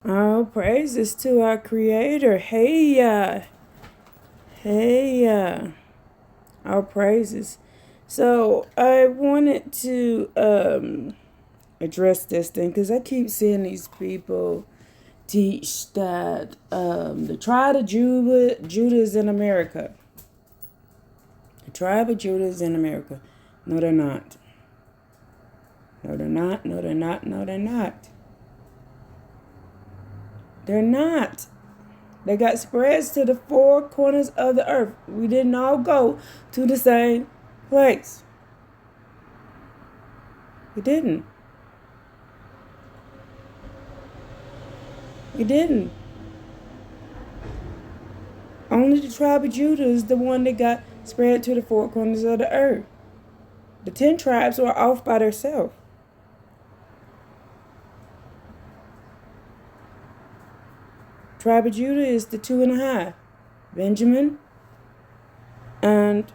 All praises to our Creator. Hey, all praises. So I wanted to address this thing because I keep seeing these people teach that the tribe of Judah is in America. The tribe of Judah is in America. No, they're not. No, they're not. No, they're not. No, they're not. They're not. They got spreads to the four corners of the earth. We didn't all go to the same place. We didn't. We didn't. Only the tribe of Judah is the one that got spread to the four corners of the earth. The 10 tribes were off by themselves. Tribe of Judah is the 2.5. Benjamin and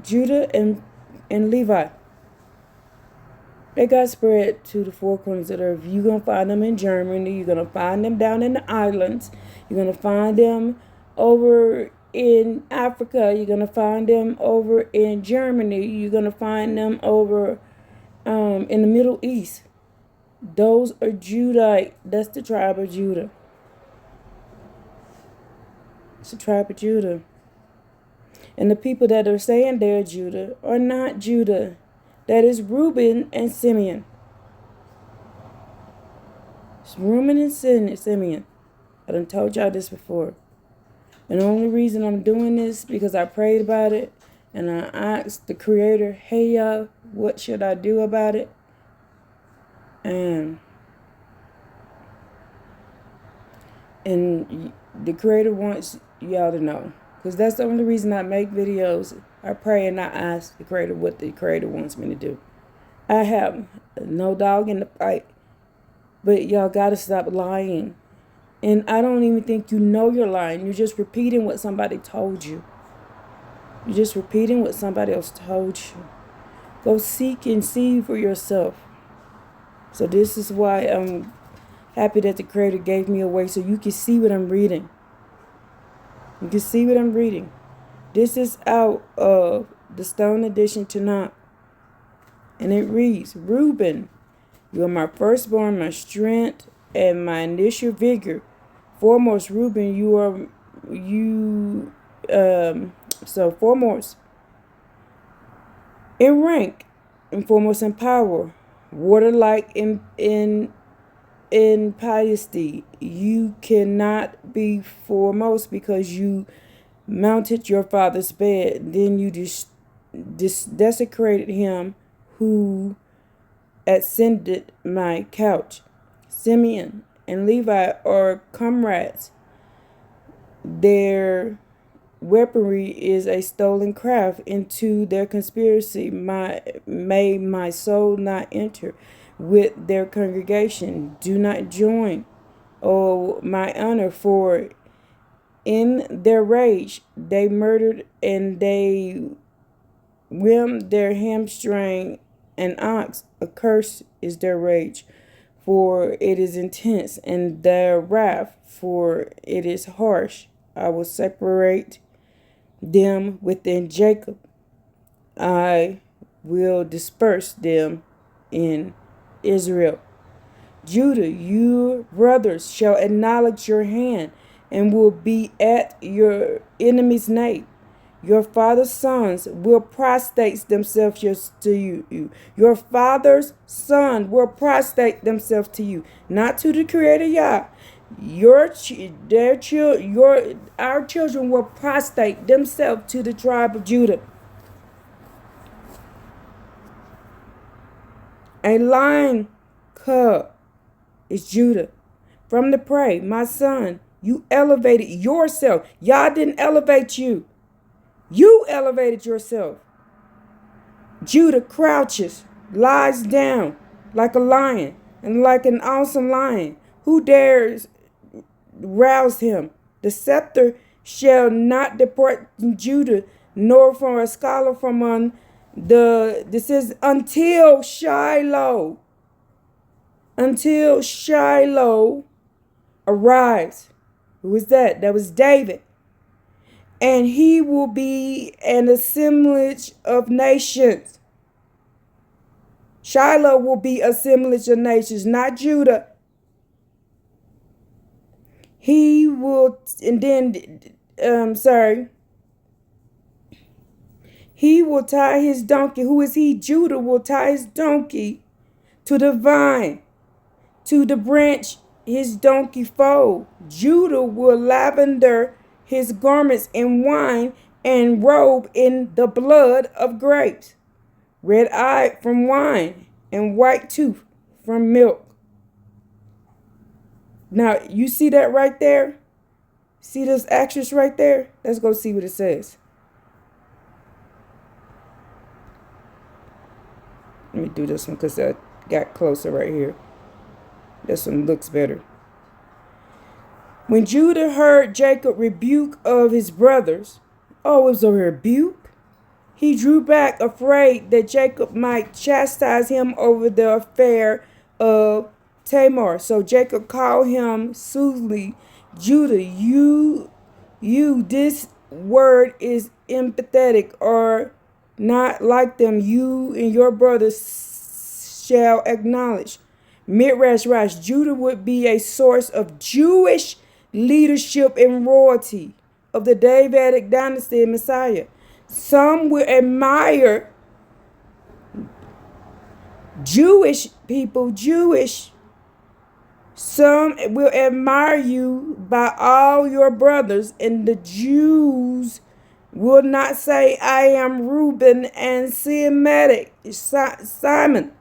Judah and Levi. They got spread to the four corners of the earth. You're going to find them in Germany. You're going to find them down in the islands. You're going to find them over in Africa. You're going to find them over in Germany. You're going to find them over in the Middle East. Those are Judite. That's the tribe of Judah. It's the tribe of Judah. And the people that are saying they're Judah are not Judah. That is Reuben and Simeon. It's Reuben and Simeon. I done told y'all this before. And the only reason I'm doing this because I prayed about it and I asked the Creator, hey y'all, what should I do about it? And the Creator wants y'all to know. Because that's the only reason I make videos. I pray and I ask the Creator what the Creator wants me to do. I have no dog in the fight. But y'all gotta stop lying. And I don't even think you know you're lying. You're just repeating what somebody told you. You're just repeating what somebody else told you. Go seek and see for yourself. So this is why I'm happy that the Creator gave me a way so you can see what I'm reading. You can see what I'm reading. This is out of the Stone Edition Tanakh. And it reads, Reuben, you are my firstborn, my strength, and my initial vigor. Foremost, Reuben, foremost in rank, and foremost in power, water-like in piety. You cannot be foremost because you mounted your father's bed. Then you desecrated him who ascended my couch. Simeon and Levi are comrades. Their weaponry is a stolen craft. Into their conspiracy may my soul not enter with their congregation. Do not join, O my honor, for in their rage they murdered and they whimmed their hamstring and ox. A curse is their rage, for it is intense, and their wrath, for it is harsh. I will separate them within Jacob. I will disperse them in Israel. Judah, your brothers shall acknowledge your hand and will be at your enemy's nape. Your father's sons will prostrate themselves to you. Your father's son will prostrate themselves to you, not to the Creator Yah. Our children will prostrate themselves to the tribe of Judah. A lion cub is Judah. From the prey, my son, you elevated yourself. Yah didn't elevate you. You elevated yourself. Judah crouches, lies down like a lion, and like an awesome lion. Who dares rouse him? The scepter shall not depart from Judah, nor from a scholar from on this is until Shiloh. Until Shiloh Arise. Who was that? That was David. And he will be an assemblage of nations. Shiloh will be assemblage of nations, not Judah. He will, and then, he will tie his donkey. Who is he? Judah will tie his donkey to the vine, to the branch his donkey foal. Judah will lavender his garments in wine and robe in the blood of grapes, red-eyed from wine and white tooth from milk. Now, you see that right there? See those actions right there? Let's go see what it says. Let me do this one because I got closer right here. This one looks better. When Judah heard Jacob rebuke of his brothers, oh, it was a rebuke? He drew back, afraid that Jacob might chastise him over the affair of Tamar. So Jacob called him soothingly, Judah, you, this word is empathetic or not like them. You and your brothers shall acknowledge. Midrash Rash, Judah would be a source of Jewish leadership and royalty of the Davidic dynasty and Messiah. Some will admire Jewish people, Some will admire you by all your brothers, and the Jews will not say, I am Reuben and Semitic Simon.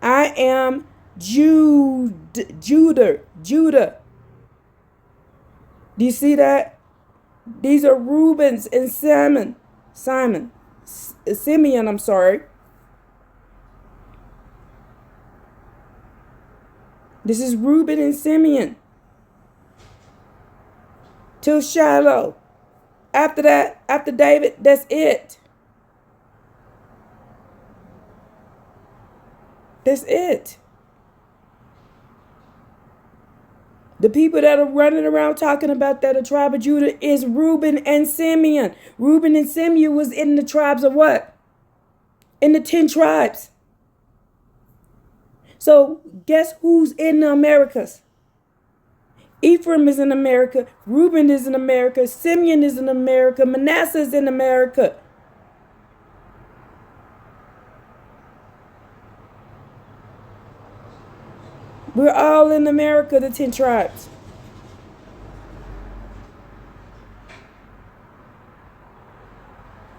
I am Judah. Do you see that? These are Reubens and Simeon, I'm sorry. This is Reuben and Simeon. Till Shiloh. After that, after David, that's it. That's it. The people that are running around talking about that the tribe of Judah is Reuben and Simeon. Reuben and Simeon was in the tribes of what? In the 10 tribes. So guess who's in the Americas? Ephraim is in America. Reuben is in America. Simeon is in America. Manasseh is in America. We're all in America, the 10 tribes.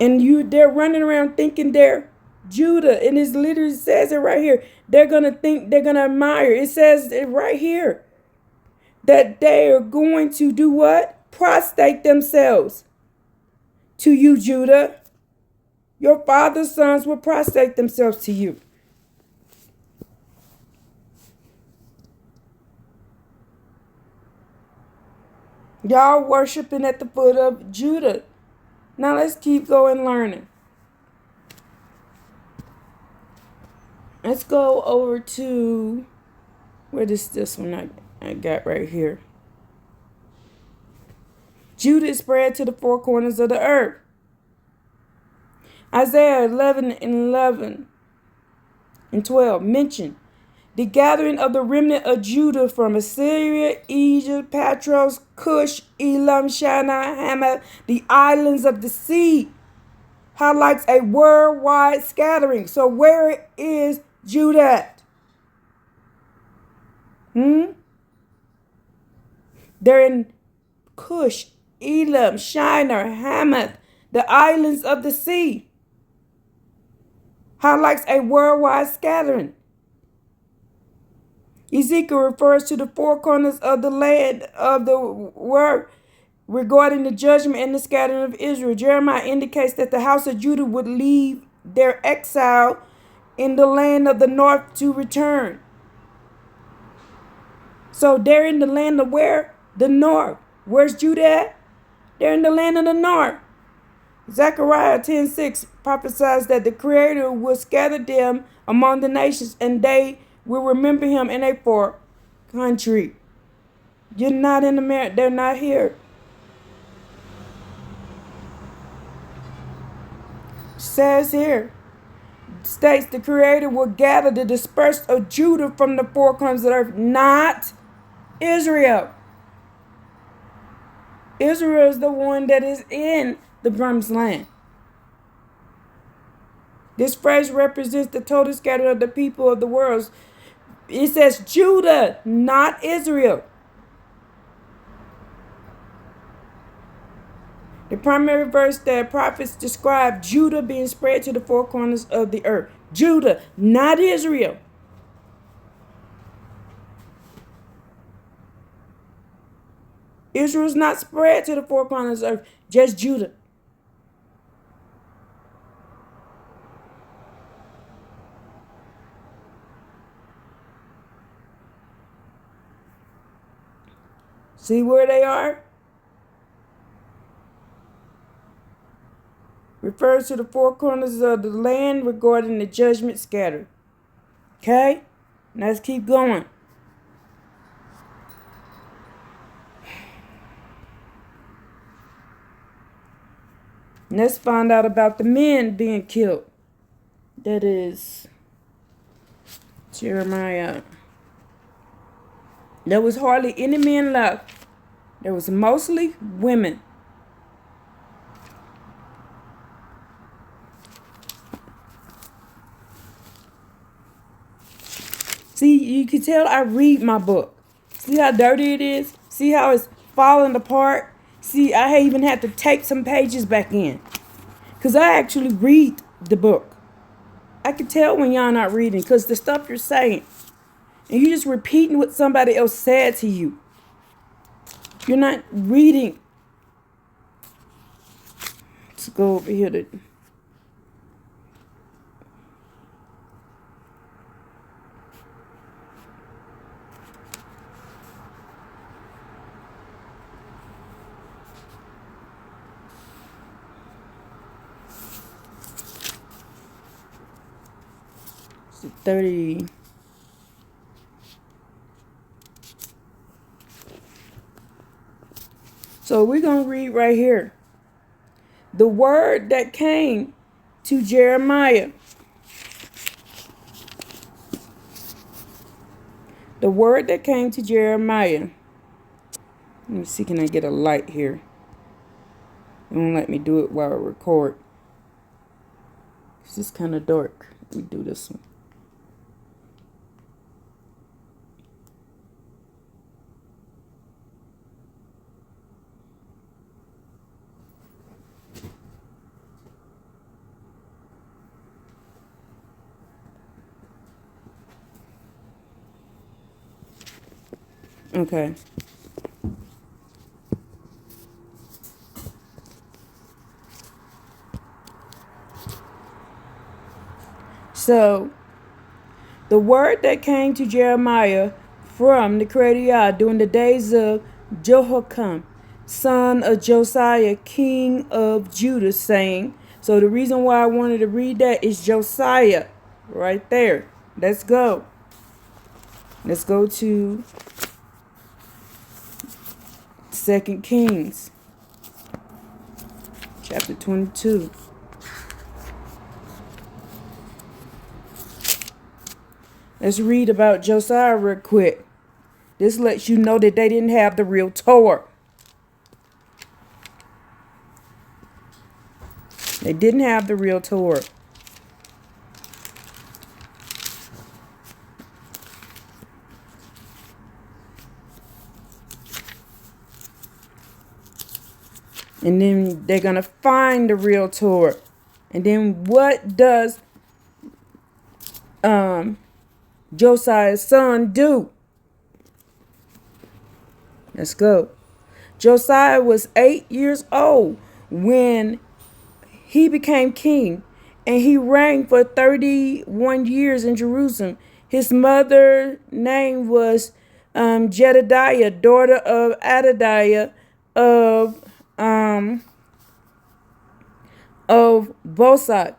And they're running around thinking they're Judah. And it literally says it right here. They're going to think, they're going to admire. It says it right here. That they are going to do what? Prostrate themselves to you, Judah. Your father's sons will prostrate themselves to you. Y'all worshiping at the foot of Judah. Now let's keep going learning. Let's go over to, where is this one I got right here. Judah is spread to the four corners of the earth. Isaiah 11 and 12 mention the gathering of the remnant of Judah from Assyria, Egypt, Patros, Cush, Elam, Shinar, Hamath, the islands of the sea, highlights a worldwide scattering. So where is Judah at? They're in Cush, Elam, Shinar, Hamath, the islands of the sea. Highlights a worldwide scattering. Ezekiel refers to the four corners of the land of the word regarding the judgment and the scattering of Israel. Jeremiah indicates that the house of Judah would leave their exile in the land of the north to return. So they're in the land of where? The north. Where's Judah at? They're in the land of the north. Zechariah 10:6 prophesies that the Creator will scatter them among the nations, and they will remember him in a far country. You're not in America. They're not here. Says here, states the Creator will gather the dispersed of Judah from the four corners of the earth, not Israel. Israel is the one that is in the promised land. This phrase represents the total scattering of the people of the world. It says Judah, not Israel. The primary verse that prophets describe Judah being spread to the four corners of the earth. Judah, not Israel. Israel is not spread to the four corners of the earth, just Judah. See where they are? Refers to the four corners of the land regarding the judgment scattered. Okay? Let's keep going. Let's find out about the men being killed. That is Jeremiah. There was hardly any men left. There was mostly women. See, you can tell I read my book. See how dirty it is? See how it's falling apart? See, I even had to take some pages back in. Because I actually read the book. I can tell when y'all not reading because the stuff you're saying. And you're just repeating what somebody else said to you. You're not reading. Let's go over here to... It's 30... So we're going to read right here. The word that came to Jeremiah. The word that came to Jeremiah. Let me see, can I get a light here? It won't let me do it while I record. It's just kind of dark. Let me do this one. Okay. So, the word that came to Jeremiah from the Creator Yah during the days of Jehoiakim, son of Josiah, king of Judah, saying, so the reason why I wanted to read that is Josiah, right there. Let's go. Let's go to 2 Kings, chapter 22. Let's read about Josiah real quick. This lets you know that they didn't have the real Torah. They didn't have the real Torah. And then they're going to find the real Torah. And then what does Josiah's son do? Let's go. Josiah was 8 years old when he became king, and he reigned for 31 years in Jerusalem. His mother's name was Jedediah, daughter of Adadiah of Bosat.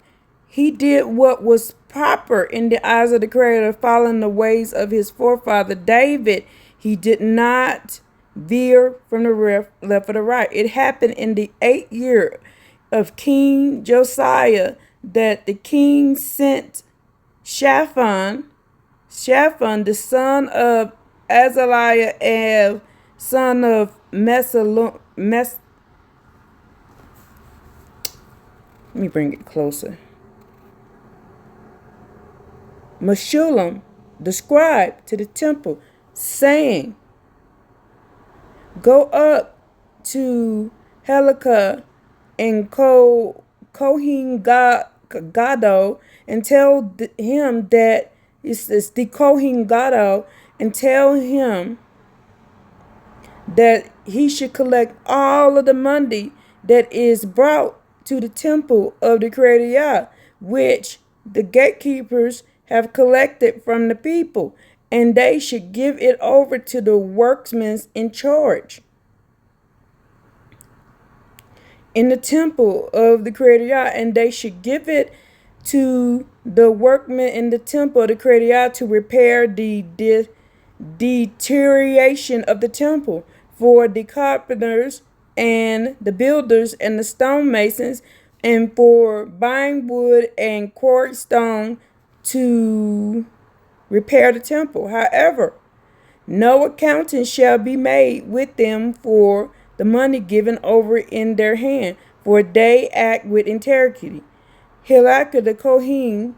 He did what was proper in the eyes of the Creator, following the ways of his forefather David. He did not veer from the left or the right. It happened in the 8th year of King Josiah that the king sent Shaphan, the son of Azaliah, and son of let me bring it closer. Meshullam, the scribe, to the temple, saying, "Go up to Helikah and Kohen Gadol and tell him that it's the Kohen Gadol, and tell him that he should collect all of the money that is brought to the temple of the Creator Yah, which the gatekeepers have collected from the people, and they should give it over to the workmen in charge in the temple of the Creator Yah, and they should give it to the workmen in the temple of the Creator Yah to repair the deterioration of the temple, for the carpenters and the builders and the stonemasons, and for buying wood and quarry stone to repair the temple. However, no accounting shall be made with them for the money given over in their hand, for they act with integrity. Hilkiah the Kohen,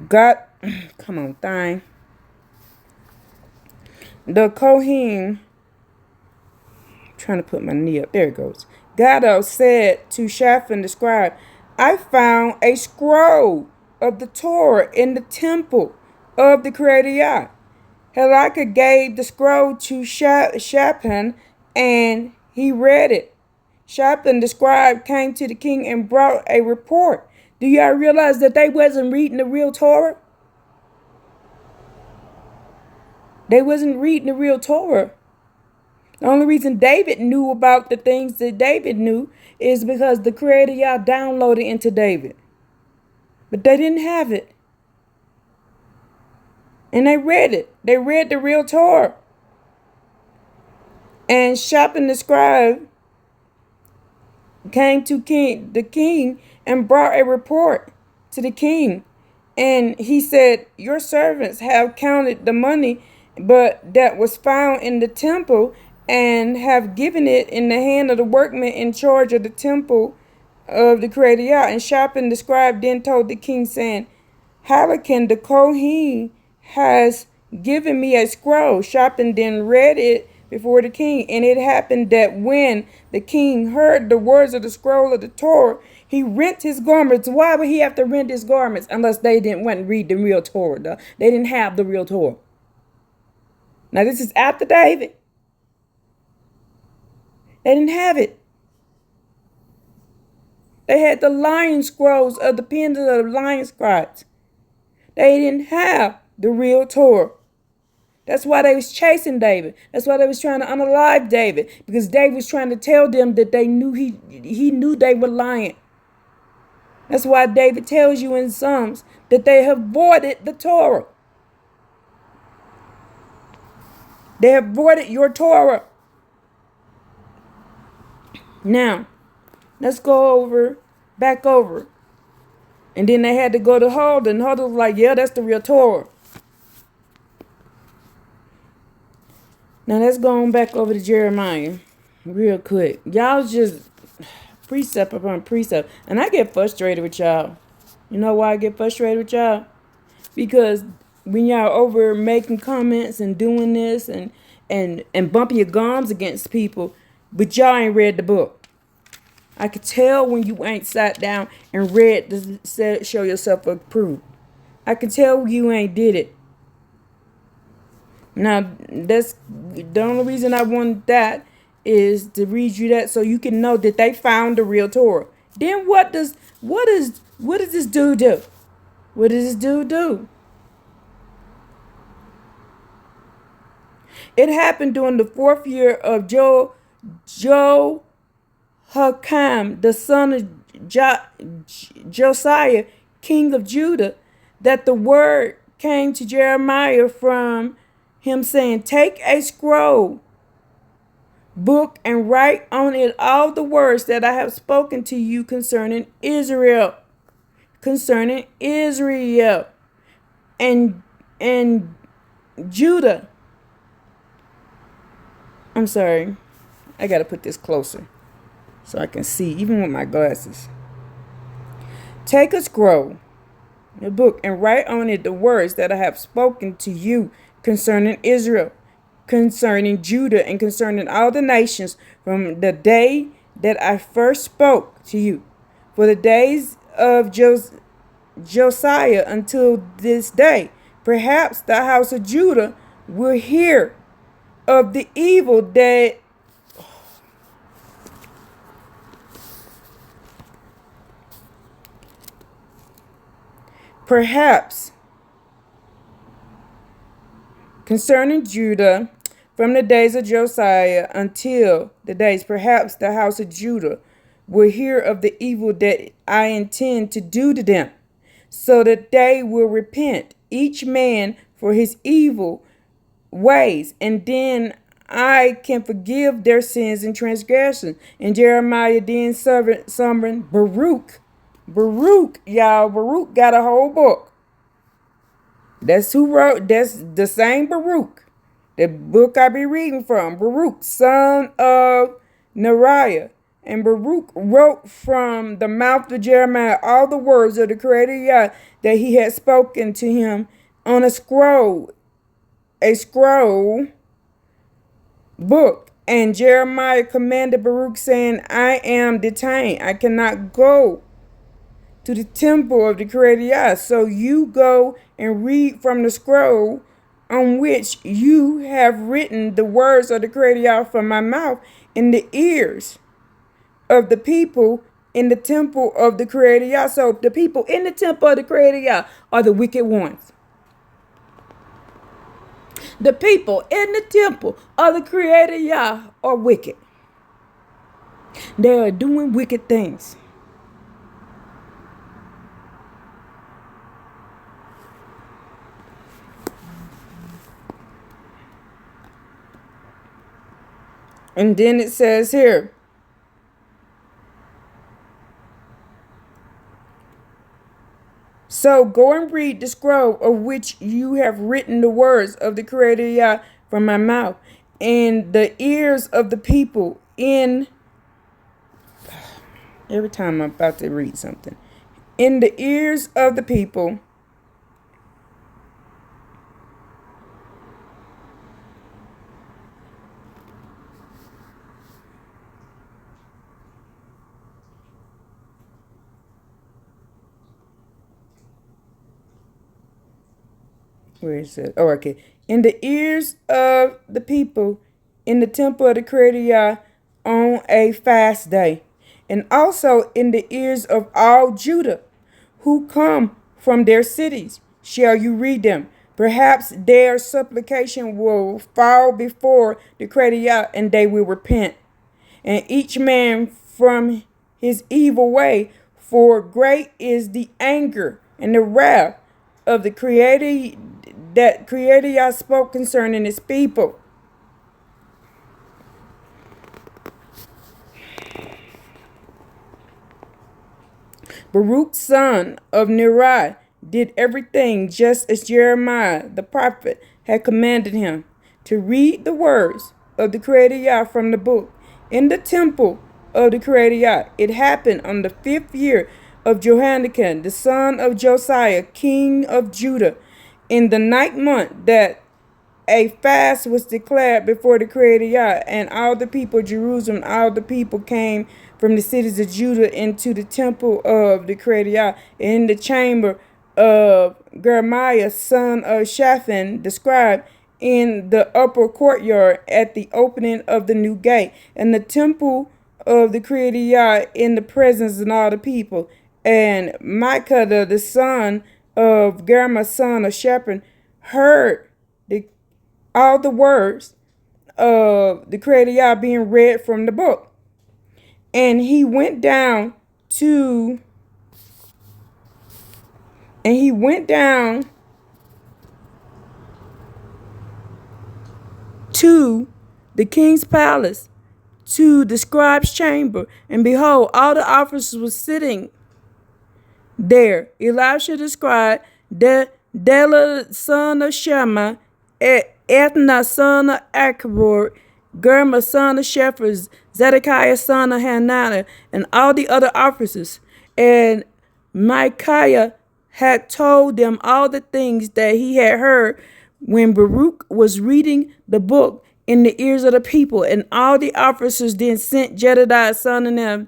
got, come on, thing. The Kohen, trying to put my knee up. There it goes. Gadol said to Shaphan the scribe, "I found a scroll of the Torah in the temple of the Creator Yah." Hilkiah gave the scroll to Shaphan, and he read it. Shaphan the scribe came to the king and brought a report. Do y'all realize that they wasn't reading the real Torah? They wasn't reading the real Torah. The only reason David knew about the things that David knew is because the Creator Yah downloaded into David. But they didn't have it. And they read it. They read the real Torah. And Shaphan the scribe came to the king and brought a report to the king. And he said, "Your servants have counted the money but that was found in the temple, and have given it in the hand of the workmen in charge of the temple of the Creator Yah." And Shaphan the scribe then told the king, saying, "Hilkiah the Kohen has given me a scroll." Shaphan then read it before the king. And it happened that when the king heard the words of the scroll of the Torah, he rent his garments. Why would he have to rent his garments unless they didn't want to read the real Torah? They didn't have the real Torah. Now this is after David. They didn't have it. They had the lion scrolls of the pens of the lion scribes. They didn't have the real Torah. That's why they was chasing David. That's why they was trying to unalive David, because David was trying to tell them that they knew he knew they were lying. That's why David tells you in Psalms that they have voided the Torah. They have voided your Torah. Now, let's go back over. And then they had to go to Huldah, and Huldah was like, "Yeah, that's the real Torah." Now let's go on back over to Jeremiah real quick. Y'all just precept upon precept. And I get frustrated with y'all. You know why I get frustrated with y'all? Because when y'all over making comments and doing this and bumping your gums against people, but y'all ain't read the book. I could tell when you ain't sat down and read to show yourself approved. I could tell you ain't did it. Now, that's the only reason I want that is to read you that so you can know that they found the real Torah. Then what does this dude do? What does this dude do? It happened during the 4th year of Joachim, the son Josiah, king of Judah, that the word came to Jeremiah from him, saying, Take a scroll, book, and write on it all the words that I have spoken to you concerning Israel. Concerning Israel and Judah. I'm sorry. I got to put this closer so I can see, even with my glasses. Take a scroll, a book, and write on it the words that I have spoken to you concerning Israel, concerning Judah, and concerning all the nations from the day that I first spoke to you. For the days of Josiah until this day, perhaps the house of Judah will hear of the evil that perhaps concerning Judah from the days of Josiah until the days, perhaps the house of Judah will hear of the evil that I intend to do to them, so that they will repent, each man for his evil ways, and then I can forgive their sins and transgressions. And Jeremiah then summoned Baruch. Baruch, y'all. Baruch got a whole book. That's who wrote. That's the same Baruch. The book I be reading from. Baruch, son of Neriah. And Baruch wrote from the mouth of Jeremiah all the words of the Creator Yah that he had spoken to him on a scroll book. And Jeremiah commanded Baruch, saying, I am detained. I cannot go to the temple of the Creator Yah. So you go and read from the scroll on which you have written the words of the Creator Yah from my mouth in the ears of the people in the temple of the Creator Yah. So the people in the temple of the Creator Yah are the wicked ones. The people in the temple of the Creator Yah are wicked. They are doing wicked things. And then it says here, so go and read the scroll of which you have written the words of the Creator Yah from my mouth in the ears of the people in, every time I'm about to read something, in the ears of the people where is it? Oh, okay. In the ears of the people in the temple of the Creator Yah on a fast day, and also in the ears of all Judah who come from their cities, shall you read them. Perhaps their supplication will fall before the Creator Yah, and they will repent, and each man from his evil way, for great is the anger and the wrath of the Creator that Creator Yah spoke concerning his people. Baruch, son of Neriah, did everything just as Jeremiah the prophet had commanded him, to read the words of the Creator Yah from the book in the temple of the Creator Yah. It happened on the 5th year of Jehoiakim, the son of Josiah, king of Judah, in the 9th month, that a fast was declared before the Creator Yah, and all the people of Jerusalem, all the people came from the cities of Judah into the temple of the Creator Yah, in the chamber of Jeremiah, son of Shaphan, the scribe, in the upper courtyard at the opening of the new gate, and the temple of the Creator Yah in the presence of all the people. And Micah, the son of Jeremiah, son of Shaphan, heard all the words of the Creator Yah being read from the book. And he went down to, and he went down to the king's palace, to the scribe's chamber, and behold, all the officers were sitting there. Elisha the scribe, Dela son of Shema, Ethna son of Achbor, Germa son of Shepherd, Zedekiah son of Hananiah, and all the other officers. And Micaiah had told them all the things that he had heard when Baruch was reading the book in the ears of the people. And all the officers then sent Jedediah son of them,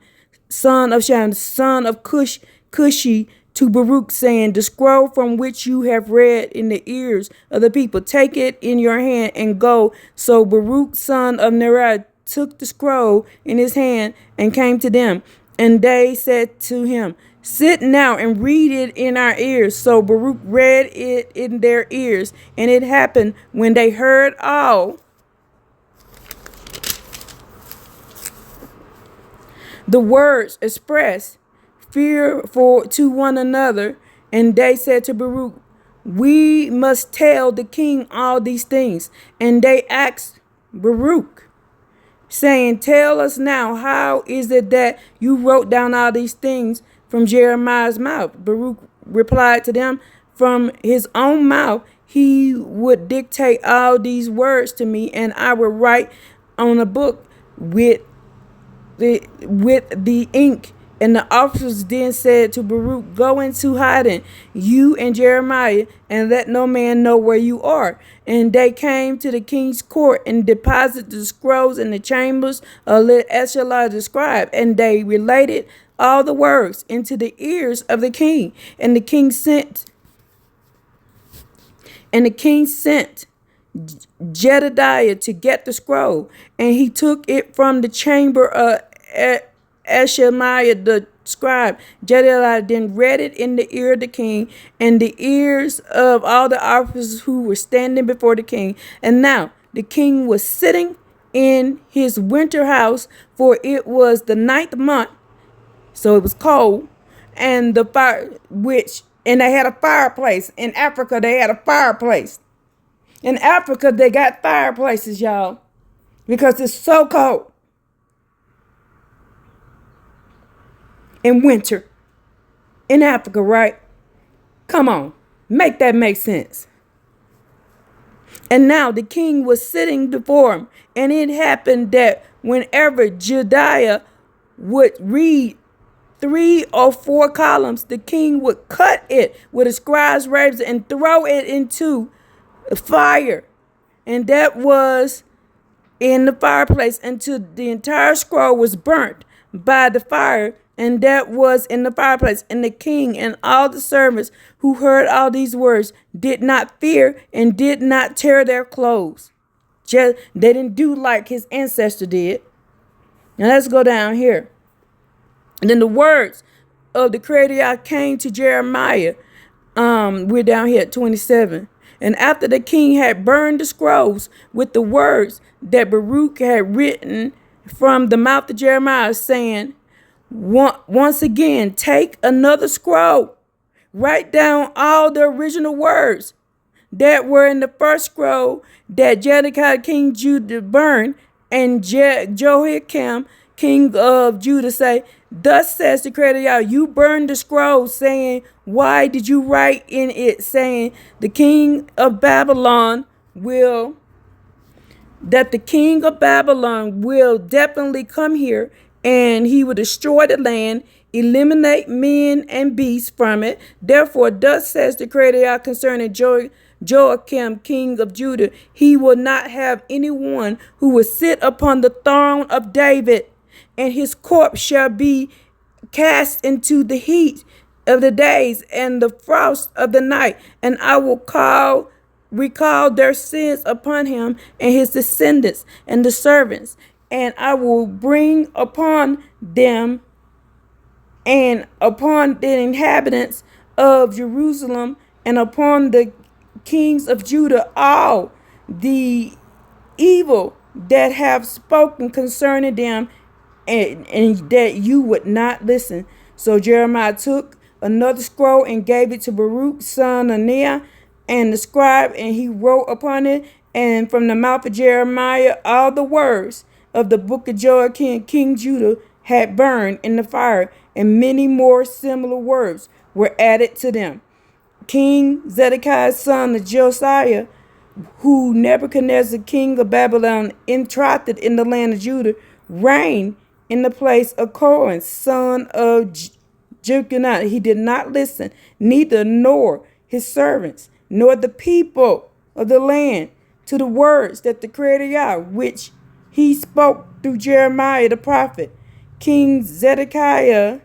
son of Shem, son of Cushi, to Baruch, saying, the scroll from which you have read in the ears of the people, take it in your hand and go. So Baruch, son of Neriah, took the scroll in his hand and came to them. And they said to him, sit now and read it in our ears. So Baruch read it in their ears. And it happened when they heard all the words expressed fear to one another, and they said to Baruch, we must tell the king all these things. And they asked Baruch, saying, tell us now, how is it that you wrote down all these things from Jeremiah's mouth? Baruch replied to them, from his own mouth he would dictate all these words to me, and I would write on a book with the ink. And the officers then said to Baruch, go into hiding, you and Jeremiah, and let no man know where you are. And they came to the king's court and deposited the scrolls in the chambers of Eshlah the scribe. And they related all the words into the ears of the king. And the king sent Jedediah to get the scroll. And he took it from the chamber of Shemaiah the scribe. Jedediah then read it in the ear of the king and the ears of all the officers who were standing before the king. And now the king was sitting in his winter house, for it was the 9th month, so it was cold, and they had a fireplace. In Africa, they had a fireplace. In Africa, they got fireplaces, y'all, because it's so cold in winter in Africa, right? Come on, make that make sense. And now the king was sitting before him, and it happened that whenever Jedediah would read 3 or 4 columns, the king would cut it with a scribe's razor and throw it into fire. And that was in the fireplace until the entire scroll was burnt by the fire. And that was in the fireplace. And the king and all the servants who heard all these words did not fear and did not tear their clothes. They didn't do like his ancestor did. Now let's go down here. And then the words of the Creator came to Jeremiah. We're down here at 27. And after the king had burned the scrolls with the words that Baruch had written from the mouth of Jeremiah, saying, once again, take another scroll, write down all the original words that were in the first scroll that Zedekiah king Judah burned, and Jehoiakim king of Judah say, thus says the Creator, you burned the scroll, saying, why did you write in it, saying, the king of Babylon will definitely come here, and he will destroy the land, eliminate men and beasts from it. Therefore, thus says the Creator concerning Joachim, king of Judah, he will not have anyone who will sit upon the throne of David, and his corpse shall be cast into the heat of the days and the frost of the night. And I will recall their sins upon him and his descendants and the servants, and I will bring upon them and upon the inhabitants of Jerusalem and upon the kings of Judah all the evil that have spoken concerning them, and that you would not listen. So Jeremiah took another scroll and gave it to Baruch, son of Neriah, and the scribe, and he wrote upon it, and from the mouth of Jeremiah all the words of the book of Joachim, King Judah, had burned in the fire, and many more similar words were added to them. King Zedekiah, son of Josiah, who Nebuchadnezzar, king of Babylon, entrusted in the land of Judah, reigned in the place of Cohen, son of Jeconiah. He did not listen, neither nor his servants, nor the people of the land, to the words that the Creator Yah, which he spoke through Jeremiah the prophet. King Zedekiah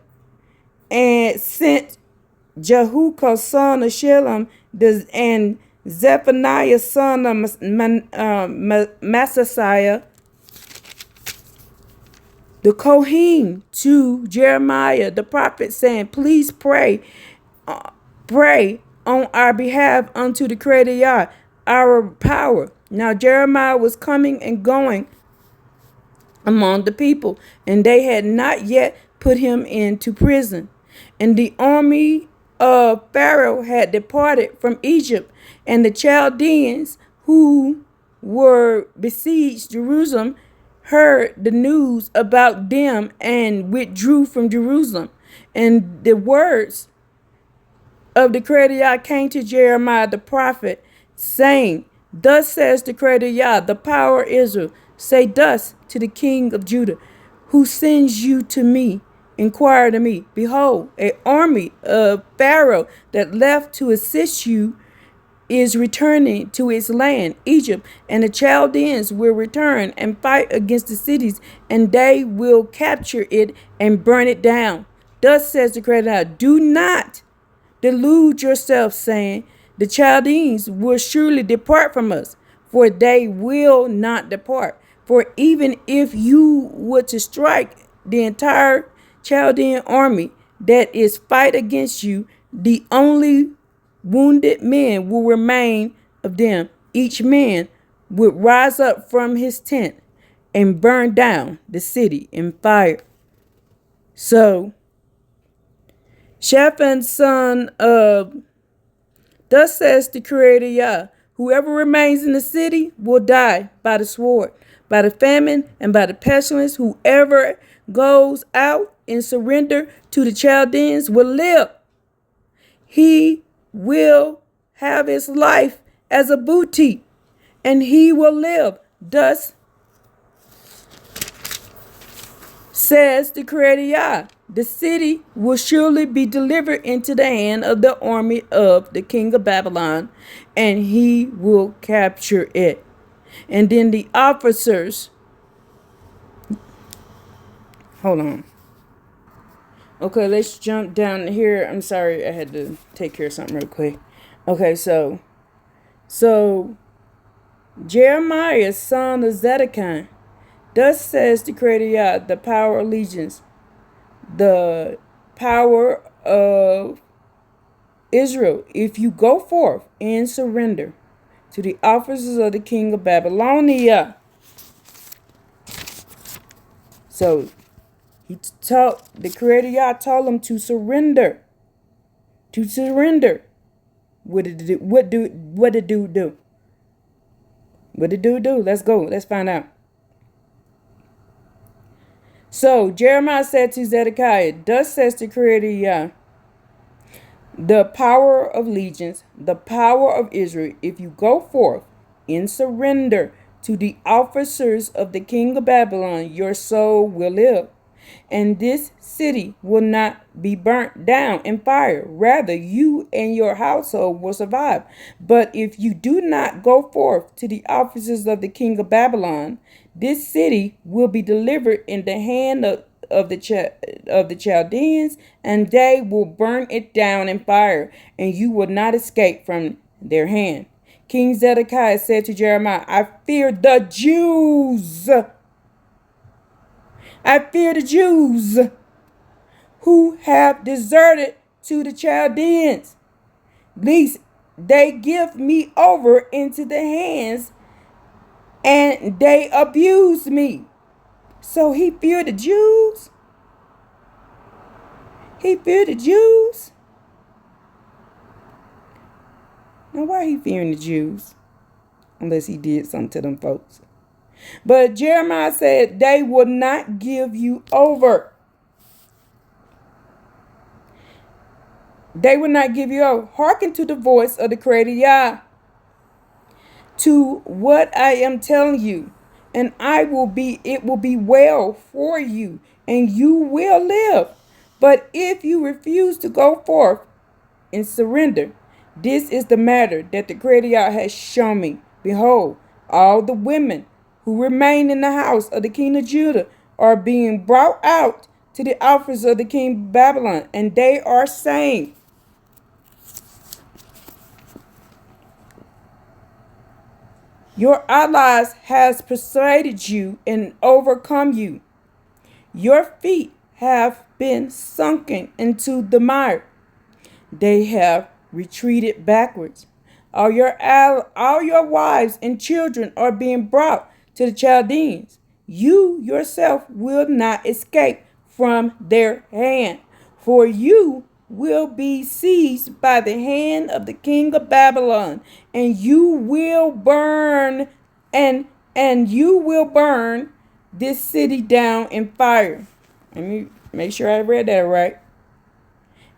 and sent Jehucal, son of Shalom, and Zephaniah, son of Maaseiah, the Kohen, to Jeremiah the prophet, saying, please pray on our behalf unto the Creator Yah, our power. Now Jeremiah was coming and going among the people, and they had not yet put him into prison. And the army of Pharaoh had departed from Egypt, and the Chaldeans who were besieged Jerusalem heard the news about them and withdrew from Jerusalem. And the words of the Creator Yah came to Jeremiah the prophet, saying, thus says the Creator Yah, the power of Israel, say thus to the king of Judah, who sends you to me, inquire to me, behold, an army of Pharaoh that left to assist you is returning to its land, Egypt, and the Chaldeans will return and fight against the cities, and they will capture it and burn it down. Thus says the Creator Yah, do not delude yourself, saying, the Chaldeans will surely depart from us, for they will not depart. For even if you were to strike the entire Chaldean army that is fight against you, the only wounded men will remain of them. Each man would rise up from his tent and burn down the city in fire. So Shaphan, son of, thus says the Creator Yah, whoever remains in the city will die by the sword, by the famine, and by the pestilence. Whoever goes out and surrender to the Chaldeans will live. He will have his life as a booty, and he will live. Thus says the Creator Yah, the city will surely be delivered into the hand of the army of the king of Babylon, and he will capture it. And then the officers, hold on. Okay, let's jump down here. I'm sorry, I had to take care of something real quick. Okay, so Jeremiah, son of Zedekiah, thus says the Creator Yah, the power of allegiance, the power of Israel, if you go forth and surrender to the officers of the king of Babylonia. So he told the Creator Yah told him to surrender. To surrender. What did dude do? What did dude do? Let's go. Let's find out. So Jeremiah said to Zedekiah, thus says the Creator Yah, the power of legions, the power of Israel, if you go forth in surrender to the officers of the king of Babylon, your soul will live, and this city will not be burnt down in fire. Rather, you and your household will survive. But if you do not go forth to the officers of the king of Babylon, this city will be delivered in the hand of the Chaldeans, and they will burn it down in fire, and you will not escape from their hand. King Zedekiah said to Jeremiah, I fear the Jews. I fear the Jews who have deserted to the Chaldeans, lest they give me over into the hands and they abuse me. So he feared the Jews. He feared the Jews. Now, why he fearing the Jews? Unless he did something to them folks. But Jeremiah said, they will not give you over. They will not give you over. Hearken to the voice of the Creator Yah, to what I am telling you, and it will be well for you, and you will live. But if you refuse to go forth and surrender, this is the matter that the Creator Yah has shown me. Behold, all the women who remain in the house of the king of Judah are being brought out to the office of the king of Babylon, and they are saying, your allies has persuaded you and overcome you. Your feet have been sunken into the mire. They have retreated backwards. All your wives and children are being brought to the Chaldeans. You yourself will not escape from their hand, for you will be seized by the hand of the king of Babylon, and you will burn and you will burn this city down in fire. Let me make sure I read that right.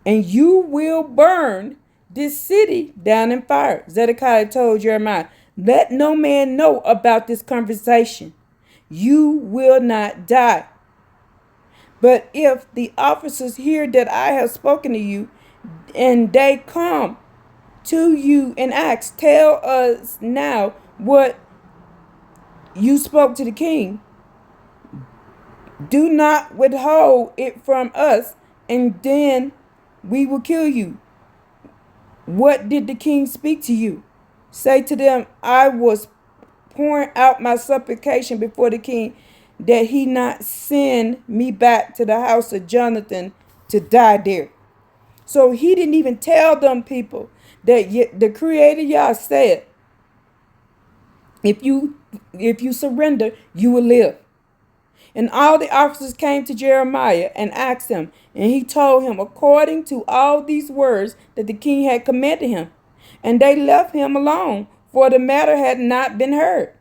And you will burn this city down in fire. Zedekiah told Jeremiah, let no man know about this conversation. You will not die. But if the officers hear that I have spoken to you, and they come to you and ask, tell us now what you spoke to the king. Do not withhold it from us, and then we will kill you. What did the king speak to you? Say to them, I was pouring out my supplication before the king, that he not send me back to the house of Jonathan to die there. So he didn't even tell them people that the Creator Yah said, if you surrender, you will live. And all the officers came to Jeremiah and asked him, and he told him according to all these words that the king had commanded him. And they left him alone, for the matter had not been heard.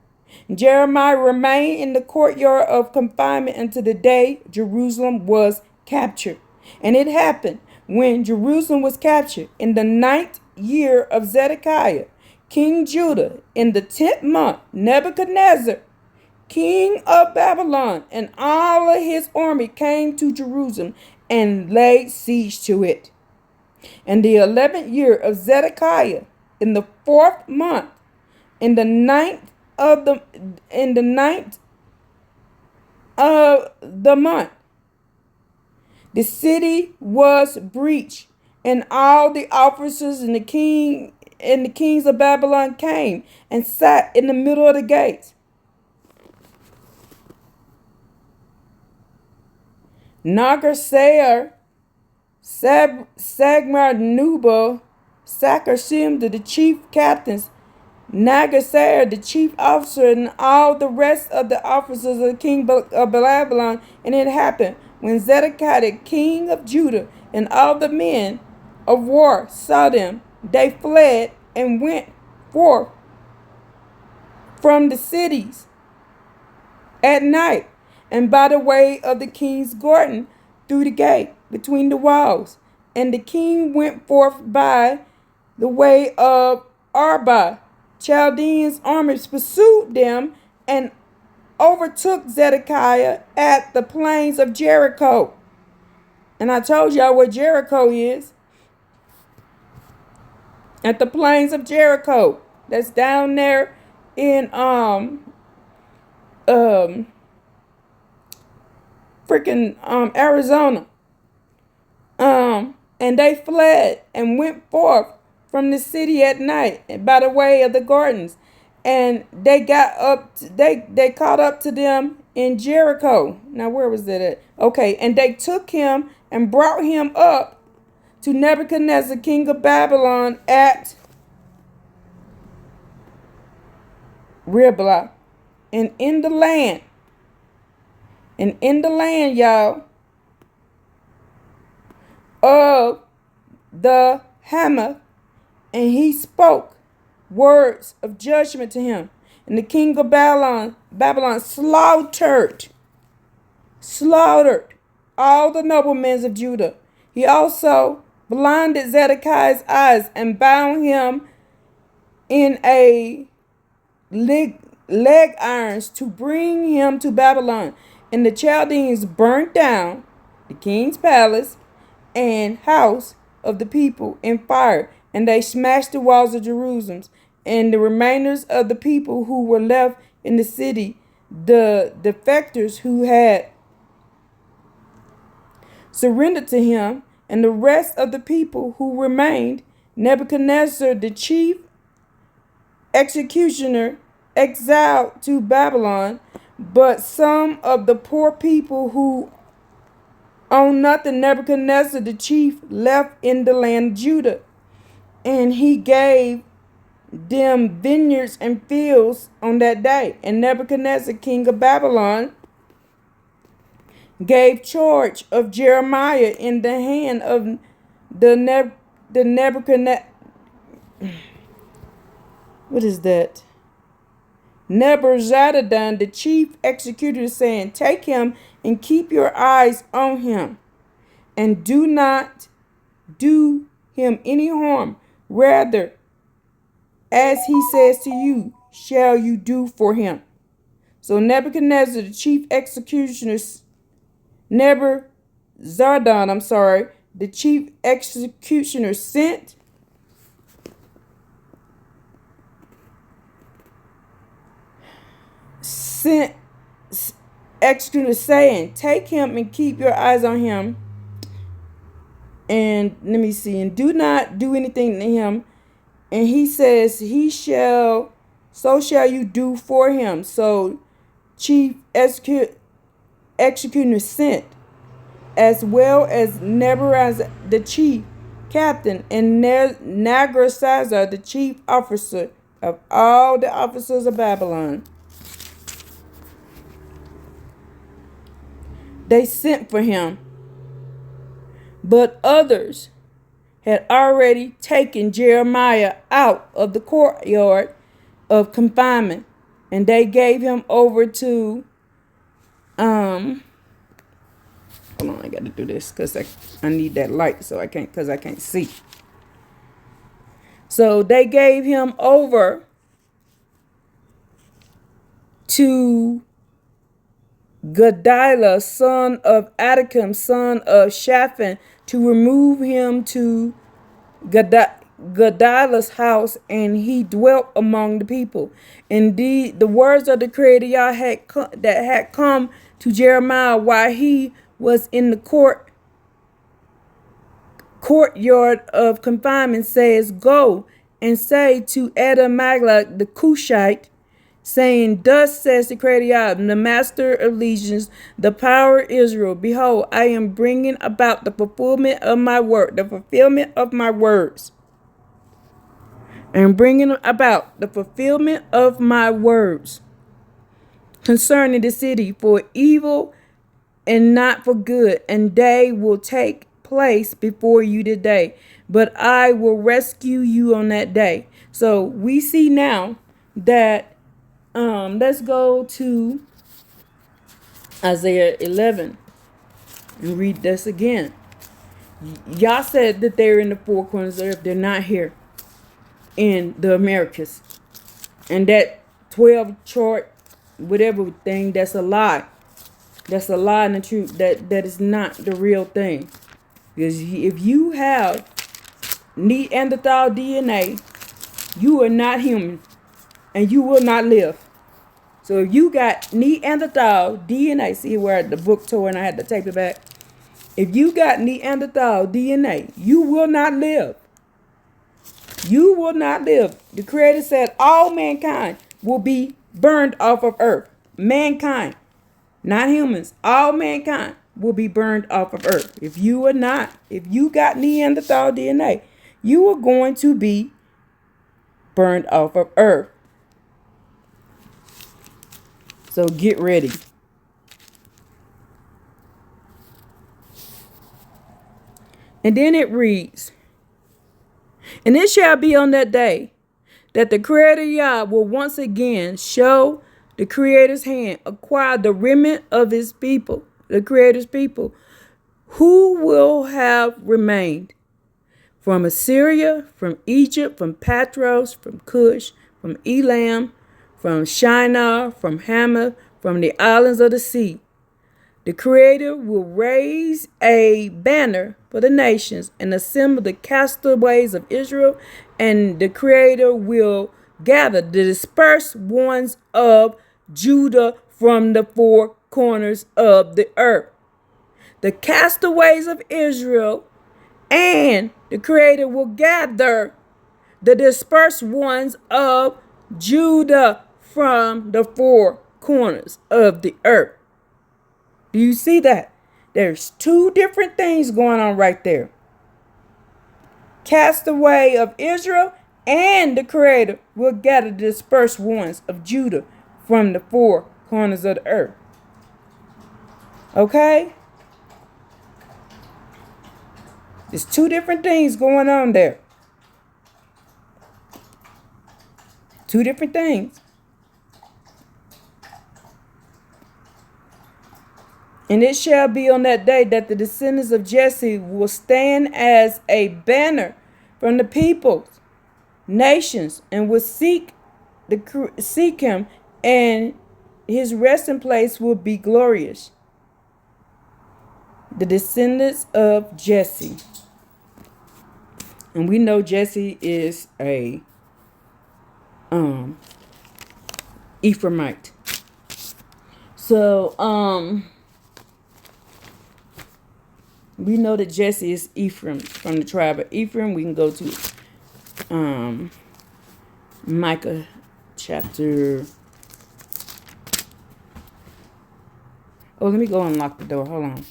Jeremiah remained in the courtyard of confinement until the day Jerusalem was captured. And it happened when Jerusalem was captured in the 9th year of Zedekiah, King Judah, in the 10th month, Nebuchadnezzar, king of Babylon, and all of his army came to Jerusalem and laid siege to it. In the 11th year of Zedekiah, in the 4th month, in the ninth of the month, the city was breached, and all the officers and the kings of Babylon came and sat in the middle of the gates. Nagar-Saar, Sagmar-Nubal, Sakarshim, the chief captains, Nagar-Saar, the chief officer, and all the rest of the officers of the king of Babylon. And it happened when Zedekiah, the king of Judah, and all the men of war saw them, they fled and went forth from the cities at night, and by the way of the king's garden through the gate between the walls. And the king went forth by the way of Arba. Chaldeans' armies pursued them and overtook Zedekiah at the plains of Jericho. And I told y'all where Jericho is. At the plains of Jericho. That's down there in Arizona. And they fled and went forth from the city at night by the way of the gardens. And they got up, they caught up to them in Jericho. Now, where was that at? Okay, and they took him and brought him up to Nebuchadnezzar, king of Babylon, at Riblah. And in the land, y'all, of the Hamath, and he spoke words of judgment to him. And the king of Babylon slaughtered all the noblemen of Judah. He also blinded Zedekiah's eyes and bound him in a leg irons to bring him to Babylon. And the Chaldeans burnt down the king's palace and house of the people in fire, and they smashed the walls of Jerusalem. And the remainders of the people who were left in the city, the defectors who had surrendered to him, and the rest of the people who remained, Nebuchadnezzar, the chief executioner, exiled to Babylon. But some of the poor people who owned nothing, Nebuchadnezzar, the chief, left in the land of Judah. And he gave them vineyards and fields on that day. And Nebuchadnezzar, king of Babylon, gave charge of Jeremiah in the hand of the Nebuchadnezzar. What is that? Nebuzaradan, the chief executor, saying, take him and keep your eyes on him, and do not do him any harm. Rather, as he says to you, shall you do for him. So Nebuchadnezzar, the chief executioner, the chief executioner sent executioner saying, take him and keep your eyes on him. And let me see, and do not do anything to him. And he says, so shall you do for him. So chief executioner sent, as well as Nebuchadnezzar, the chief captain, and Nagrasazar, the chief officer of all the officers of Babylon. They sent for him, but others had already taken Jeremiah out of the courtyard of confinement, and they gave him over to hold on, I got to do this because I need that light so I can't see. So they gave him over to Gedaliah, son of Adikam, son of Shaphan, to remove him to Gedaliah's house, and he dwelt among the people. Indeed, the words of the Creator Yah had come to Jeremiah while he was in the courtyard of confinement, says, go and say to Adamagla the Cushite, saying, thus says the Creator Yah, the Master of Legions, the power of Israel, behold, I am bringing about the fulfillment of my word, the fulfillment of my words. I am bringing about the fulfillment of my words concerning the city for evil and not for good, and they will take place before you today, but I will rescue you on that day. So we see now that let's go to Isaiah 11 and read this again. Y'all said that they're in the four corners of the earth. They're not here in the Americas. And that 12 chart, whatever thing, that's a lie. That's a lie and the truth. That is not the real thing. Because if you have Neanderthal DNA, you are not human. And you will not live. So if you got Neanderthal DNA, see where the book tore and I had to tape it back. If you got Neanderthal DNA, you will not live. You will not live. The Creator said all mankind will be burned off of earth. Mankind, not humans. All mankind will be burned off of earth. If you got Neanderthal DNA, you are going to be burned off of earth. So get ready. And then it reads, and it shall be on that day that the Creator Yah will once again show the Creator's hand, acquire the remnant of his people, the Creator's people, who will have remained from Assyria, from Egypt, from Patros, from Cush, from Elam, from Shinar, from Hamath, from the islands of the sea. The Creator will raise a banner for the nations and assemble the castaways of Israel, and the Creator will gather the dispersed ones of Judah from the four corners of the earth. The castaways of Israel, and the Creator will gather the dispersed ones of Judah from the four corners of the earth. Do you see that? There's two different things going on right there. Castaway of Israel, and the Creator will gather the dispersed ones of Judah from the four corners of the earth. Okay? There's two different things going on there. Two different things. And it shall be on that day that the descendants of Jesse will stand as a banner from the peoples, nations, and will seek him, and his resting place will be glorious. The descendants of Jesse. And we know Jesse is a Ephraimite. So we know that Jesse is Ephraim, from the tribe of Ephraim. We can go to Micah chapter. Oh, let me go unlock the door. Hold on.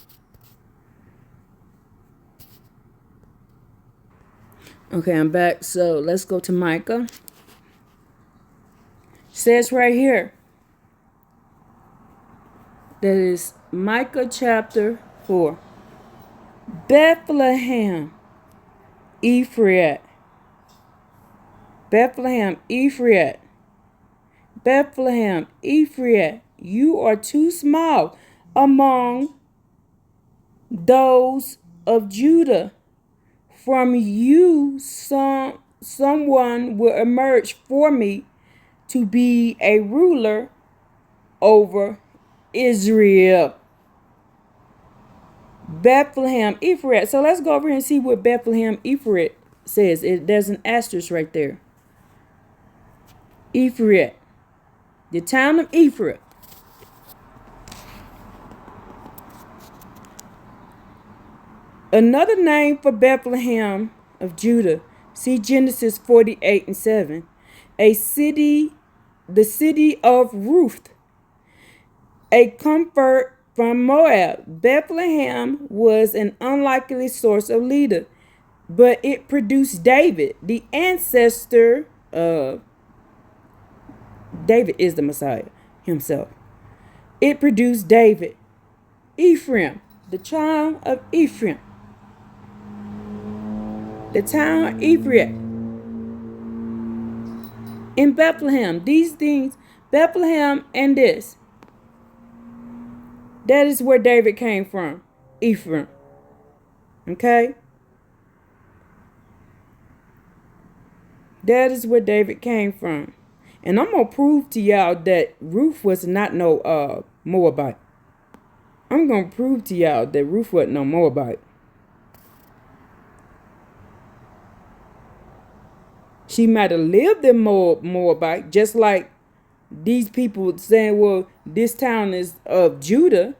Okay, I'm back. So let's go to Micah. It says right here. That is Micah chapter 4. Bethlehem, Ephraim. Bethlehem, Ephraim. Bethlehem, Ephraim. You are too small among those of Judah. From you someone will emerge for me to be a ruler over Israel. Bethlehem, Ephraim. So let's go over here and see what Bethlehem, Ephraim says. There's an asterisk right there. Ephraim. The town of Ephraim. Another name for Bethlehem of Judah. See Genesis 48:7. A city, the city of Ruth. A comfort from Moab. Bethlehem was an unlikely source of leader, but it produced David, the ancestor of David is the Messiah himself. It produced David. Ephraim, the town of Ephraim. The town of Ephraim. In Bethlehem, these things, Bethlehem and this. That is where David came from. Ephraim. Okay? That is where David came from. And I'm going to prove to y'all that Ruth was not no Moabite. I'm going to prove to y'all that Ruth wasn't no Moabite. She might have lived in Moabite, just like these people saying, well, this town is of Judah.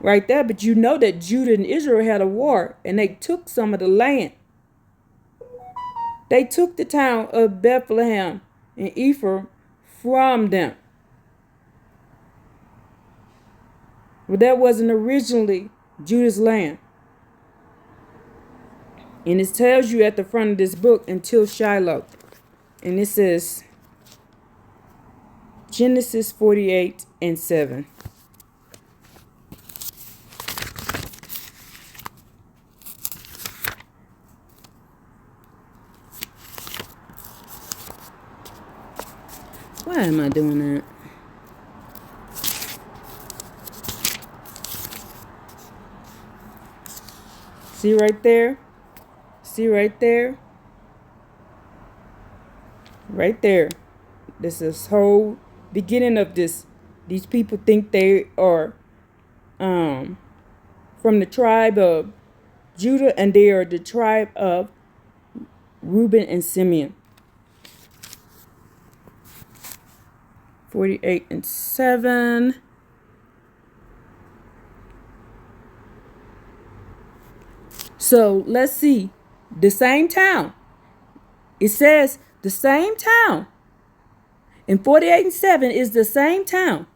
Right there. But you know that Judah and Israel had a war, and they took some of the land. They took the town of Bethlehem and Ephraim from them. But that wasn't originally Judah's land. And it tells you at the front of this book, until Shiloh. And it says Genesis 48:7. Why am I doing that? See right there? See right there? Right there. This is whole beginning of this. These people think they are from the tribe of Judah, and they are the tribe of Reuben and Simeon. 48:7. So let's see. The same town. It says the same town. And 48:7 is the same town.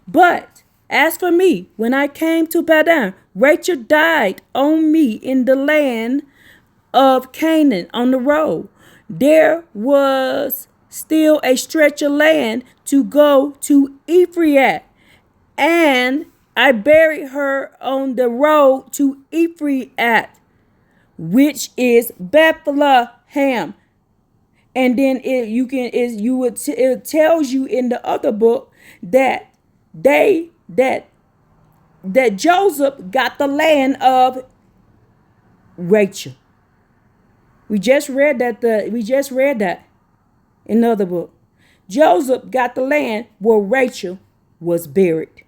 But as for me, when I came to Padan, Rachel died on me in the land of Canaan on the road. There was still a stretch of land to go to Ephraim, and I buried her on the road to Ephraim, which is Bethlehem. And then it tells you in the other book that Joseph got the land of Rachel. We just read that in the other book. Joseph got the land where Rachel was buried.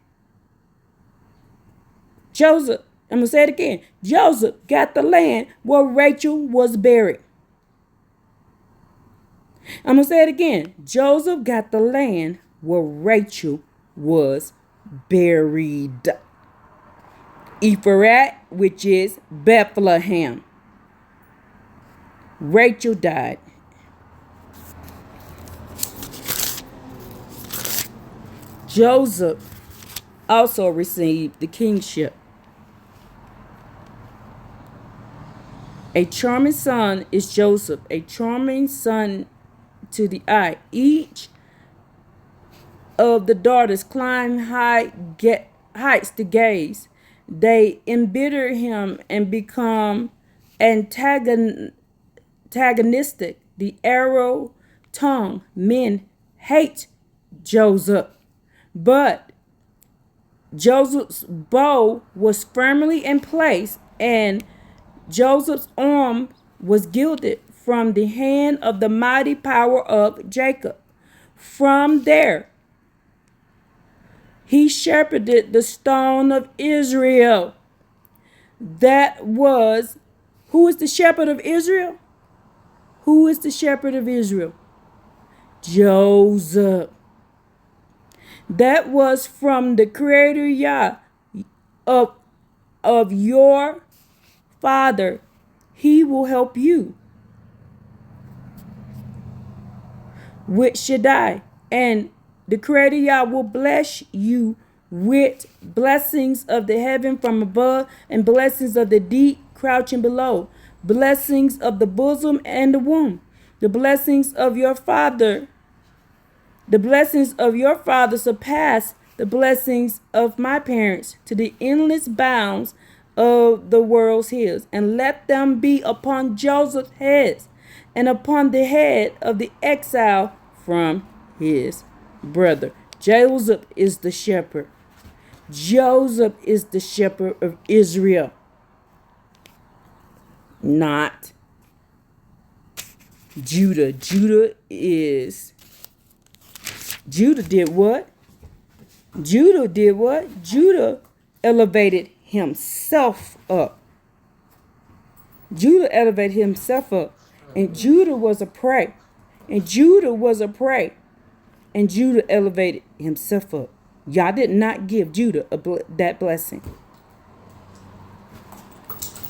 Joseph, I'm going to say it again. Joseph got the land where Rachel was buried. I'm going to say it again. Joseph got the land where Rachel was buried. Ephraim, which is Bethlehem. Rachel died. Joseph also received the kingship. A charming son is Joseph, a charming son to the eye. Each of the daughters climbed heights to gaze. They embitter him and become antagonistic. The arrow tongue men hate Joseph, but Joseph's bow was firmly in place, and Joseph's arm was gilded from the hand of the mighty power of Jacob. From there, he shepherded the stone of Israel. Who is the shepherd of Israel? Who is the shepherd of Israel? Joseph. That was from the Creator Yah of your Father. He will help you with Shaddai, and the Creator Yah will bless you with blessings of the heaven from above and blessings of the deep crouching below, blessings of the bosom and the womb, the blessings of your father. The blessings of your father surpass the blessings of my parents to the endless bounds of the world's hills, and let them be upon Joseph's head and upon the head of the exile from his brother. Joseph is the shepherd. Joseph is the shepherd of Israel. Not Judah. Judah did what? Judah elevated himself up. Judah elevated himself up. And Judah was a prey. And Judah elevated himself up. Y'all did not give Judah that blessing.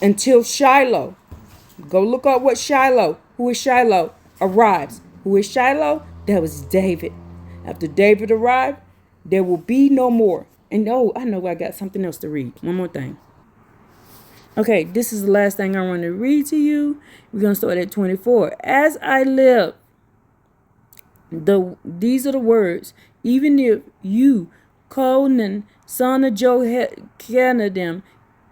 Until Shiloh. Go look up what Shiloh. Who is Shiloh? Arrives. Who is Shiloh? That was David. After David arrived, there will be no more. And I know I got something else to read. One more thing. Okay, this is the last thing I want to read to you. We're going to start at 24. As I live, these are the words. Even if you, Conan, son of Jehoiakim,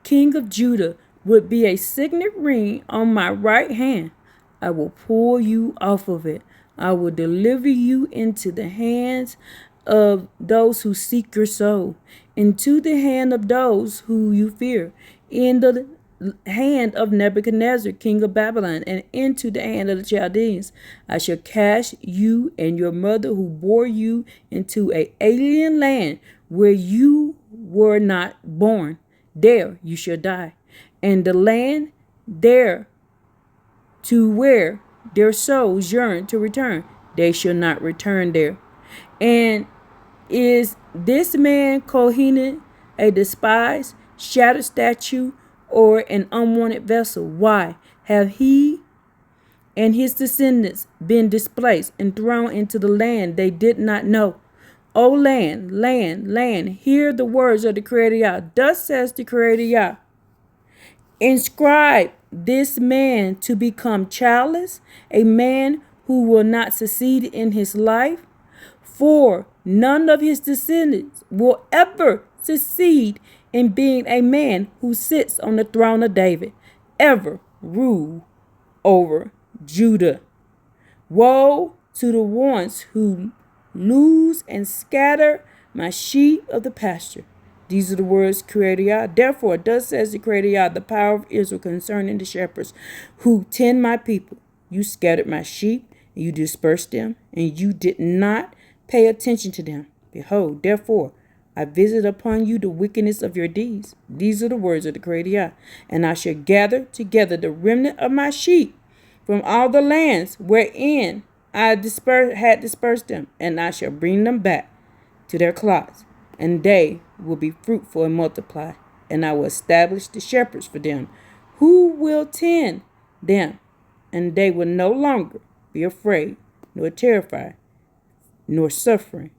king of Judah, would be a signet ring on my right hand, I will pull you off of it. I will deliver you into the hands of those who seek your soul, into the hand of those who you fear, in the hand of Nebuchadnezzar, king of Babylon, and into the hand of the Chaldeans. I shall cast you and your mother who bore you into an alien land where you were not born. There you shall die. And the land there to where their souls yearn to return, they shall not return there. And is this man Kohenet a despised, shattered statue, or an unwanted vessel? Why have he and his descendants been displaced and thrown into the land they did not know? O land, land, land, hear the words of the Creator Yah. Thus says the Creator Yah. Inscribe this man to become childless, a man who will not succeed in his life, for none of his descendants will ever succeed in being a man who sits on the throne of David, ever rule over Judah. Woe to the ones who lose and scatter my sheep of the pasture. These are the words Creator Yah. Therefore, thus says the Creator Yah, the power of Israel concerning the shepherds who tend my people. You scattered my sheep, and you dispersed them, and you did not pay attention to them. Behold, therefore, I visit upon you the wickedness of your deeds. These are the words of the Creator Yah. And I shall gather together the remnant of my sheep from all the lands wherein I had dispersed them, and I shall bring them back to their clots, and they will be fruitful and multiply, and I will establish the shepherds for them, who will tend them, and they will no longer be afraid, nor terrified, nor suffering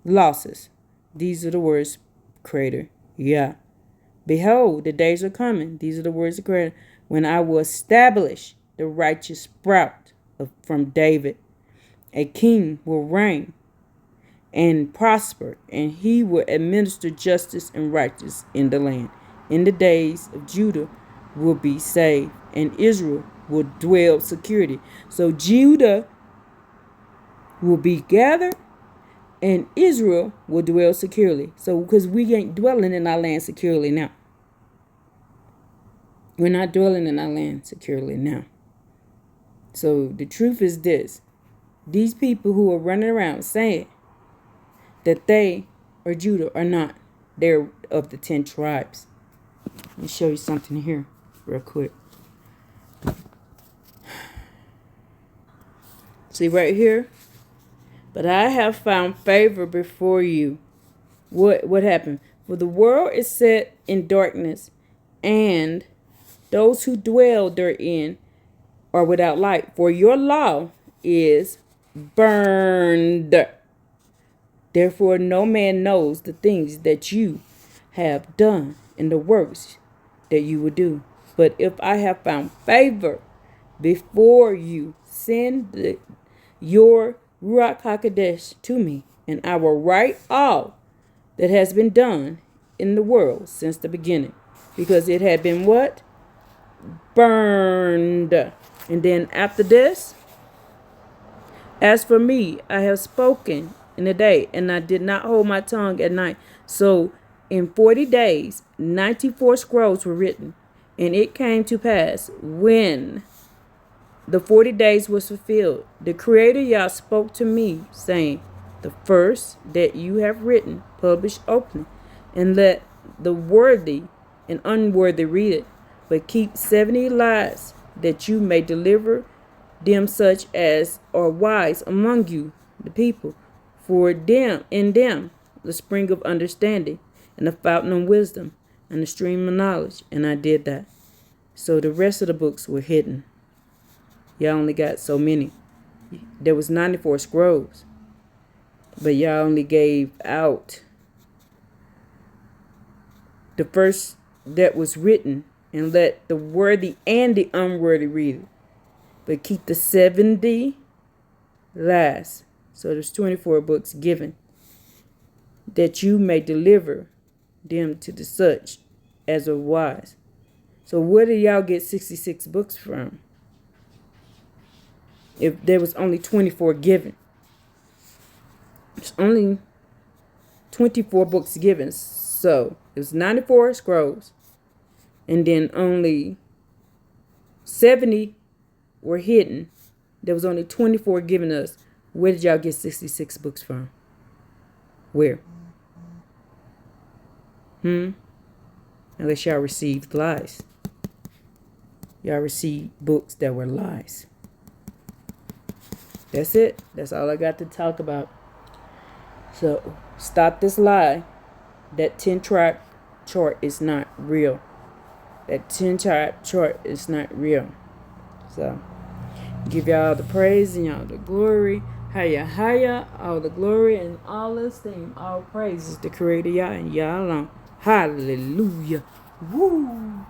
losses. These are the words, Creator Yah. Behold, the days are coming. These are the words of Creator, when I will establish the righteous sprout from David. A king will reign and prosper, and he will administer justice and righteousness in the land. In the days of Judah will be saved, and Israel will dwell security. So Judah will be gathered, and Israel will dwell securely. So because we ain't dwelling in our land securely now. We're not dwelling in our land securely now. So the truth is this. These people who are running around saying that they are Judah are not. They're of the 10 tribes. Let me show you something here real quick. See right here? But I have found favor before you. What happened? For the world is set in darkness, and those who dwell therein are without light. For your law is burned. Therefore no man knows the things that you have done and the works that you will do. But if I have found favor before you, send your Ruach HaKodesh to me, and I will write all that has been done in the world since the beginning. Because it had been what? Burned. And then after this, as for me, I have spoken in the day, and I did not hold my tongue at night. So in 40 days, 94 scrolls were written. And it came to pass, when the 40 days was fulfilled, the Creator Yah spoke to me, saying, the first that you have written, publish openly, and let the worthy and unworthy read it. But keep 70 lies, that you may deliver them such as are wise among you, the people. For them, in them, the spring of understanding, and the fountain of wisdom, and the stream of knowledge. And I did that. So the rest of the books were hidden. Y'all only got so many. There was 94 scrolls. But y'all only gave out the first that was written, and let the worthy and the unworthy read it. But keep the 70 last. So there's 24 books given, that you may deliver them to the such as are wise. So where do y'all get 66 books from? if there was only 24 given. There's only 24 books given. So it was 94 scrolls. And then only 70 were hidden. There was only 24 given us. Where did y'all get 66 books from? Where? Unless y'all received lies. Y'all received books that were lies. That's it. That's all I got to talk about. So stop this lie. That 10-tribe chart is not real. That 10-tribe chart is not real. So give y'all the praise and y'all the glory. Haya, all the glory and all the esteem, all praises to Creator Yah and Yah alone. Hallelujah. Woo.